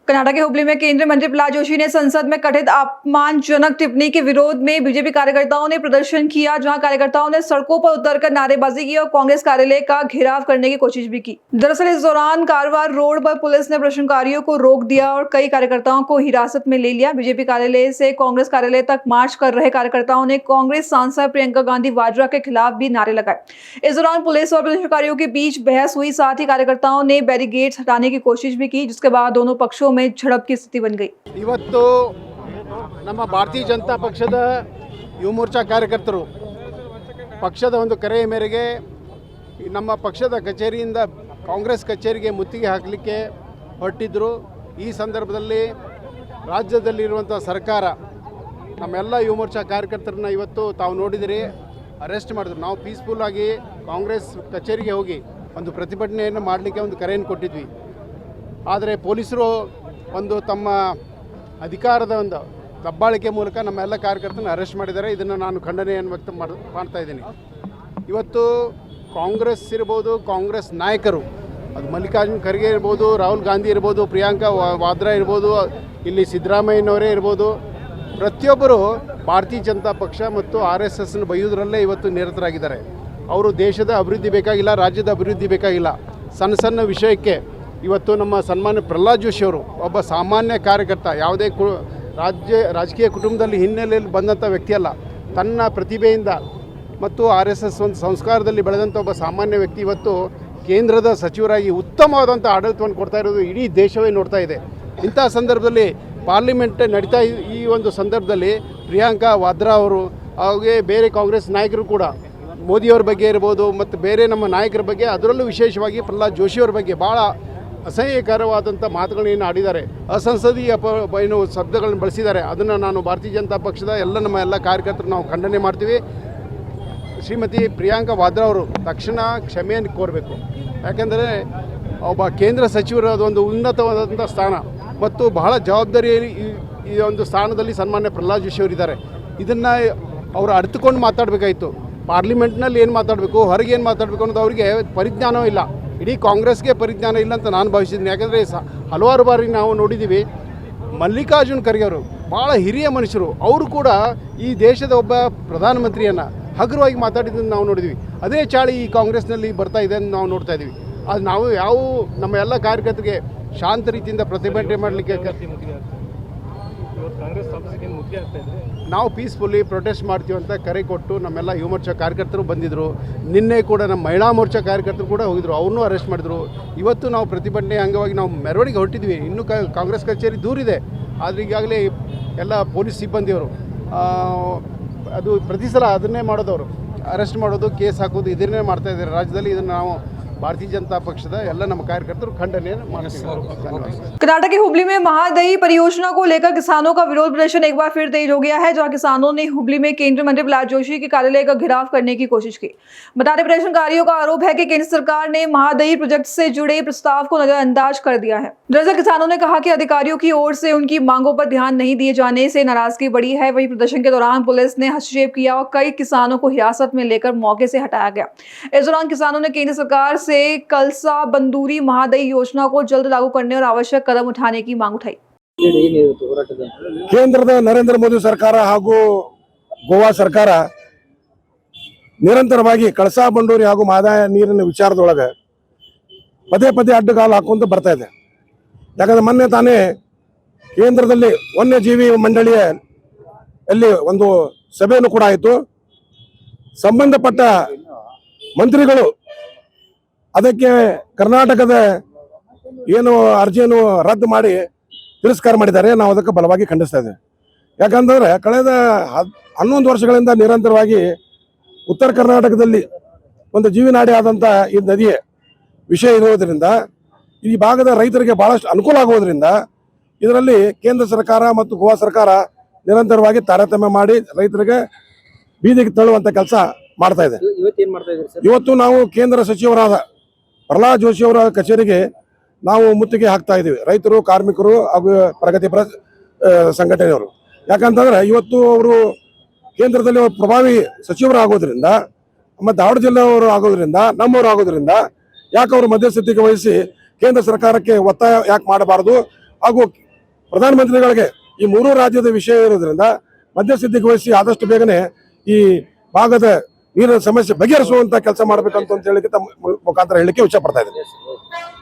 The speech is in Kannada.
कर्नाटक के हुबली में केंद्रीय मंत्री प्रहलाद जोशी ने संसद में कथित अपमानजनक टिप्पणी के विरोध में बीजेपी कार्यकर्ताओं ने प्रदर्शन किया, जहां कार्यकर्ताओं ने सड़कों पर उतरकर नारेबाजी की और कांग्रेस कार्यालय का घेराव करने की कोशिश भी की। दरअसल इस दौरान कारवार रोड पर पुलिस ने प्रदर्शनकारियों को रोक दिया और कई कार्यकर्ताओं को हिरासत में ले लिया। बीजेपी कार्यालय से कांग्रेस कार्यालय तक मार्च कर रहे कार्यकर्ताओं ने कांग्रेस सांसद प्रियंका गांधी वाड्रा के खिलाफ भी नारे लगाए। इस दौरान पुलिस और प्रदर्शनकारियों के बीच बहस हुई, साथ ही कार्यकर्ताओं ने बैरिकेड्स हटाने की कोशिश भी की, जिसके बाद दोनों पक्षों में झड़प की स्थिति बन गई। ಇವತ್ತು ನಮ್ಮ ಭಾರತೀಯ ಜನತಾ ಪಕ್ಷದ ಯುವ ಮೋರ್ಚಾ ಕಾರ್ಯಕರ್ತರು ಪಕ್ಷದ ಒಂದು ಕರೆಯ ಮೇರೆಗೆ ನಮ್ಮ ಪಕ್ಷದ ಕಚೇರಿಯಿಂದ ಕಾಂಗ್ರೆಸ್ ಕಚೇರಿಗೆ ಮುತ್ತಿಗೆ ಹಾಕಲಿಕ್ಕೆ ಹೊರಟಿದ್ದರು। ಈ ಸಂದರ್ಭದಲ್ಲಿ ರಾಜ್ಯದಲ್ಲಿರುವಂಥ ಸರ್ಕಾರ ನಮ್ಮೆಲ್ಲ ಯುವ ಮೋರ್ಚಾ ಕಾರ್ಯಕರ್ತರನ್ನ ಇವತ್ತು ತಾವು ನೋಡಿದಿರಿ ಅರೆಸ್ಟ್ ಮಾಡಿದ್ರು। ನಾವು ಪೀಸ್ಫುಲ್ ಆಗಿ ಕಾಂಗ್ರೆಸ್ ಕಚೇರಿಗೆ ಹೋಗಿ ಒಂದು ಪ್ರತಿಭಟನೆಯನ್ನು ಮಾಡಲಿಕ್ಕೆ ಒಂದು ಕರೆಯನ್ನು ಕೊಟ್ಟಿದ್ವಿ। ಆದರೆ ಪೊಲೀಸರು ಒಂದು ತಮ್ಮ ಅಧಿಕಾರದ ಒಂದು ದಬ್ಬಾಳಿಕೆ ಮೂಲಕ ನಮ್ಮೆಲ್ಲ ಕಾರ್ಯಕರ್ತರನ್ನು ಅರೆಸ್ಟ್ ಮಾಡಿದ್ದಾರೆ। ಇದನ್ನು ನಾನು ಖಂಡನೆಯನ್ನು ವ್ಯಕ್ತ ಮಾಡ್ತಾ ಇದ್ದೀನಿ। ಇವತ್ತು ಕಾಂಗ್ರೆಸ್ ಇರ್ಬೋದು, ಕಾಂಗ್ರೆಸ್ ನಾಯಕರು, ಅದು ಮಲ್ಲಿಕಾರ್ಜುನ್ ಖರ್ಗೆ ಇರ್ಬೋದು, ರಾಹುಲ್ ಗಾಂಧಿ ಇರ್ಬೋದು, ಪ್ರಿಯಾಂಕಾ ವಾದ್ರಾ ಇರ್ಬೋದು, ಇಲ್ಲಿ ಸಿದ್ದರಾಮಯ್ಯನವರೇ ಇರ್ಬೋದು, ಪ್ರತಿಯೊಬ್ಬರು ಭಾರತೀಯ ಜನತಾ ಪಕ್ಷ ಮತ್ತು RSSನ ಬೈಯೋದ್ರಲ್ಲೇ ಇವತ್ತು ನಿರತರಾಗಿದ್ದಾರೆ। ಅವರು ದೇಶದ ಅಭಿವೃದ್ಧಿ ಬೇಕಾಗಿಲ್ಲ, ರಾಜ್ಯದ ಅಭಿವೃದ್ಧಿ ಬೇಕಾಗಿಲ್ಲ, ಸಣ್ಣ ಸಣ್ಣ ವಿಷಯಕ್ಕೆ ಇವತ್ತು ನಮ್ಮ ಸನ್ಮಾನ್ಯ ಪ್ರಹ್ಲಾದ್ ಜೋಶಿ ಅವರು ಒಬ್ಬ ಸಾಮಾನ್ಯ ಕಾರ್ಯಕರ್ತ, ಯಾವುದೇ ರಾಜಕೀಯ ಕುಟುಂಬದಲ್ಲಿ ಹಿನ್ನೆಲೆಯಲ್ಲಿ ಬಂದಂಥ ವ್ಯಕ್ತಿಯಲ್ಲ, ತನ್ನ ಪ್ರತಿಭೆಯಿಂದ ಮತ್ತು RSS ಒಂದು ಸಂಸ್ಕಾರದಲ್ಲಿ ಬೆಳೆದಂಥ ಒಬ್ಬ ಸಾಮಾನ್ಯ ವ್ಯಕ್ತಿ ಇವತ್ತು ಕೇಂದ್ರದ ಸಚಿವರಾಗಿ ಉತ್ತಮವಾದಂಥ ಆಡಳಿತವನ್ನು ಕೊಡ್ತಾ ಇರೋದು ಇಡೀ ದೇಶವೇ ನೋಡ್ತಾ ಇದೆ। ಇಂಥ ಸಂದರ್ಭದಲ್ಲಿ ಪಾರ್ಲಿಮೆಂಟ್ ನಡೀತಾ ಈ ಒಂದು ಸಂದರ್ಭದಲ್ಲಿ ಪ್ರಿಯಾಂಕಾ ವಾದ್ರಾ ಅವರು ಹಾಗೆ ಬೇರೆ ಕಾಂಗ್ರೆಸ್ ನಾಯಕರು ಕೂಡ ಮೋದಿಯವ್ರ ಬಗ್ಗೆ ಇರ್ಬೋದು ಮತ್ತು ಬೇರೆ ನಮ್ಮ ನಾಯಕರ ಬಗ್ಗೆ, ಅದರಲ್ಲೂ ವಿಶೇಷವಾಗಿ ಪ್ರಹ್ಲಾದ್ ಜೋಶಿಯವ್ರ ಬಗ್ಗೆ ಭಾಳ ಅಸಹ್ಯಕರವಾದಂಥ ಮಾತುಗಳೇನು ಆಡಿದ್ದಾರೆ, ಅಸಂಸದೀಯ ಏನು ಶಬ್ದಗಳನ್ನು ಬಳಸಿದ್ದಾರೆ, ಅದನ್ನು ನಾನು ಭಾರತೀಯ ಜನತಾ ಪಕ್ಷದ ನಮ್ಮ ಎಲ್ಲ ಕಾರ್ಯಕರ್ತರು ನಾವು ಖಂಡನೆ ಮಾಡ್ತೀವಿ। ಶ್ರೀಮತಿ ಪ್ರಿಯಾಂಕಾ ವಾದ್ರಾ ಅವರು ತಕ್ಷಣ ಕ್ಷಮೆಯನ್ನು ಕೋರಬೇಕು। ಯಾಕೆಂದರೆ ಒಬ್ಬ ಕೇಂದ್ರ ಸಚಿವರ ಒಂದು ಉನ್ನತವಾದಂಥ ಸ್ಥಾನ ಮತ್ತು ಬಹಳ ಜವಾಬ್ದಾರಿಯಲ್ಲಿ ಈ ಒಂದು ಸ್ಥಾನದಲ್ಲಿ ಸನ್ಮಾನ್ಯ ಪ್ರಹ್ಲಾದ್ ಜೋಶಿ ಅವರಿದ್ದಾರೆ। ಇದನ್ನು ಅವರು ಅರ್ಥಕೊಂಡು ಮಾತಾಡಬೇಕಾಯಿತು। ಪಾರ್ಲಿಮೆಂಟ್ನಲ್ಲಿ ಏನು ಮಾತಾಡಬೇಕು, ಹೊರಗೆ ಏನು ಮಾತಾಡಬೇಕು ಅನ್ನೋದು ಅವರಿಗೆ ಪರಿಜ್ಞಾನವೂ ಇಲ್ಲ, ಇಡೀ ಕಾಂಗ್ರೆಸ್ಗೆ ಪರಿಜ್ಞಾನ ಇಲ್ಲ ಅಂತ ನಾನು ಭಾವಿಸಿದ್ದೀನಿ। ಯಾಕೆಂದರೆ ಹಲವಾರು ಬಾರಿ ನಾವು ನೋಡಿದ್ದೀವಿ, ಮಲ್ಲಿಕಾರ್ಜುನ್ ಖರ್ಗೆ ಅವರು ಭಾಳ ಹಿರಿಯ ಮನುಷ್ಯರು, ಅವರು ಕೂಡ ಈ ದೇಶದ ಒಬ್ಬ ಪ್ರಧಾನಮಂತ್ರಿಯನ್ನು ಹಗುರವಾಗಿ ಮಾತಾಡಿದ್ದನ್ನು ನಾವು ನೋಡಿದ್ವಿ। ಅದೇ ಚಾಳಿ ಈ ಕಾಂಗ್ರೆಸ್ನಲ್ಲಿ ಬರ್ತಾ ಇದೆ ಅಂತ ನಾವು ನೋಡ್ತಾ ಇದ್ದೀವಿ। ಅದು ನಾವು ನಮ್ಮ ಎಲ್ಲ ಕಾರ್ಯಕರ್ತರಿಗೆ ಶಾಂತ ರೀತಿಯಿಂದ ಪ್ರತಿಭಟನೆ ಮಾಡಲಿಕ್ಕೆ ನಾವು ಪೀಸ್ಫುಲ್ಲಿ ಪ್ರೊಟೆಸ್ಟ್ ಮಾಡ್ತೀವಿ ಅಂತ ಕರೆ ಕೊಟ್ಟು ನಮ್ಮೆಲ್ಲ ಯುವ ಮೋರ್ಚಾ ಕಾರ್ಯಕರ್ತರು ಬಂದಿದ್ದರು। ನಿನ್ನೆ ಕೂಡ ನಮ್ಮ ಮಹಿಳಾ ಮೋರ್ಚಾ ಕಾರ್ಯಕರ್ತರು ಕೂಡ ಹೋಗಿದ್ರು, ಅವ್ರನ್ನೂ ಅರೆಸ್ಟ್ ಮಾಡಿದ್ರು। ಇವತ್ತು ನಾವು ಪ್ರತಿಭಟನೆ ಅಂಗವಾಗಿ ನಾವು ಮೆರವಣಿಗೆ ಹೊರಟಿದ್ವಿ। ಇನ್ನೂ ಕಾಂಗ್ರೆಸ್ ಕಚೇರಿ ದೂರಿದೆ, ಆದರೆ ಈಗಾಗಲೇ ಎಲ್ಲ ಪೊಲೀಸ್ ಸಿಬ್ಬಂದಿಯವರು ಅದು ಪ್ರತಿ ಸಲ ಅದನ್ನೇ ಮಾಡೋದವರು, ಅರೆಸ್ಟ್ ಮಾಡೋದು, ಕೇಸ್ ಹಾಕೋದು, ಇದನ್ನೇ ಮಾಡ್ತಾ ಇದ್ದಾರೆ ರಾಜ್ಯದಲ್ಲಿ। ಇದನ್ನು ನಾವು भारतीय जनता पक्षದ ಎಲ್ಲ ನಮ್ಮ ಕಾರ್ಯಕರ್ತರು ಖಂಡನೆಯನ್ನು ಮಾಡ್ತಿದ್ದಾರೆ। कर्नाटक के हुबली में महादई परियोजना को लेकर किसानों का विरोध प्रदर्शन एक बार फिर तेज हो गया है, जहां किसानों ने हुबली में केंद्रीय मंत्री प्रहलाद जोशी के कार्यालय का घेराव करने की कोशिश की। बता दें, प्रदर्शनकारियों का आरोप है कि केंद्र सरकार ने महादई प्रोजेक्ट से जुड़े प्रस्ताव को नजरअंदाज कर दिया है। दरअसल किसानों ने कहा कि अधिकारियों की ओर से उनकी मांगों पर ध्यान नहीं दिए जाने से नाराजगी बढ़ी है। वहीं प्रदर्शन के दौरान पुलिस ने हस्तक्षेप किया और कई किसानों को हिरासत में लेकर मौके से हटाया गया। इस दौरान किसानों ने केंद्र सरकार से कलसा बंदूरी महादई योजना को जल्द लागू करने और आवश्यक कदम उठाने की मांग उठाई। ಕೇಂದ್ರದ ನರೇಂದ್ರ ಮೋದಿ ಸರ್ಕಾರ ಹಾಗೂ ಗೋವಾ ಸರ್ಕಾರ ನಿರಂತರವಾಗಿ ಕಳಸಾ ಬಂಡೂರಿ ಹಾಗೂ ಮಹದಾಯಿ ನೀರಿನ ವಿಚಾರದೊಳಗೆ ಪದೇ ಪದೇ ಅಡ್ಡಗಾಲು ಹಾಕೊಂತ ಬರ್ತಾ ಇದೆ। ಯಾಕಂದ್ರೆ ಮೊನ್ನೆ ತಾನೇ ಕೇಂದ್ರದಲ್ಲಿ ವನ್ಯಜೀವಿ ಮಂಡಳಿಯಲ್ಲಿ ಒಂದು ಸಭೆಯನ್ನು ಕೂಡ ಆಯಿತು। ಸಂಬಂಧಪಟ್ಟ ಮಂತ್ರಿಗಳು ಅದಕ್ಕೆ ಕರ್ನಾಟಕದ ಏನು ಅರ್ಜಿಯನ್ನು ರದ್ದು ಮಾಡಿ ತಿರಸ್ಕಾರ ಮಾಡಿದ್ದಾರೆ। ನಾವು ಅದಕ್ಕೆ ಬಲವಾಗಿ ಖಂಡಿಸ್ತಾ ಇದ್ದೇವೆ। ಯಾಕಂತಂದ್ರೆ ಕಳೆದ 11 ವರ್ಷಗಳಿಂದ ನಿರಂತರವಾಗಿ ಉತ್ತರ ಕರ್ನಾಟಕದಲ್ಲಿ ಒಂದು ಜೀವನಾಡಿ ಆದಂಥ ಈ ನದಿಯ ವಿಷಯ ಇರೋದ್ರಿಂದ ಈ ಭಾಗದ ರೈತರಿಗೆ ಬಹಳಷ್ಟು ಅನುಕೂಲ ಆಗೋದ್ರಿಂದ ಇದರಲ್ಲಿ ಕೇಂದ್ರ ಸರ್ಕಾರ ಮತ್ತು ಗೋವಾ ಸರ್ಕಾರ ನಿರಂತರವಾಗಿ ತಾರತಮ್ಯ ಮಾಡಿ ರೈತರಿಗೆ ಬೀದಿಗೆ ತಳ್ಳುವಂಥ ಕೆಲಸ ಮಾಡ್ತಾ ಇದೆ। ಇವತ್ತು ನಾವು ಕೇಂದ್ರ ಸಚಿವರಾದ ಪ್ರಹ್ಲಾದ್ ಜೋಶಿ ಅವರ ಕಚೇರಿಗೆ ನಾವು ಮುತ್ತಿಗೆ ಹಾಕ್ತಾ ಇದ್ದೀವಿ, ರೈತರು, ಕಾರ್ಮಿಕರು ಹಾಗೂ ಪ್ರಗತಿಪರ ಸಂಘಟನೆಯವರು। ಯಾಕಂತಂದ್ರೆ ಇವತ್ತು ಅವರು ಕೇಂದ್ರದಲ್ಲಿ ಪ್ರಭಾವಿ ಸಚಿವರಾಗೋದ್ರಿಂದ ಮತ್ತು ಧಾರವಾಡ ಜಿಲ್ಲೆಯವರು ಆಗೋದ್ರಿಂದ, ನಮ್ಮವರು ಆಗೋದ್ರಿಂದ ಯಾಕೆ ಅವರು ಮಧ್ಯಸ್ಥಿಕೆ ವಹಿಸಿ ಕೇಂದ್ರ ಸರ್ಕಾರಕ್ಕೆ ಒತ್ತಾಯ ಯಾಕೆ ಮಾಡಬಾರದು ಹಾಗೂ ಪ್ರಧಾನಮಂತ್ರಿಗಳಿಗೆ ಈ ಮೂರೂ ರಾಜ್ಯದ ವಿಷಯ ಇರೋದ್ರಿಂದ ಮಧ್ಯಸ್ಥಿಕೆಗೆ ವಹಿಸಿ ಆದಷ್ಟು ಬೇಗನೆ ಈ ಭಾಗದ ನೀರಿನ ಸಮಸ್ಯೆ ಬಗೆಹರಿಸುವಂತ ಕೆಲಸ ಮಾಡಬೇಕಂತ ಹೇಳಿಕ್ಕೆ ತಮ್ಮ ಮುಖಾಂತರ ಹೇಳಿಕೆ ಇಚ್ಛೆ ಪಡ್ತಾ ಇದ್ದೀನಿ.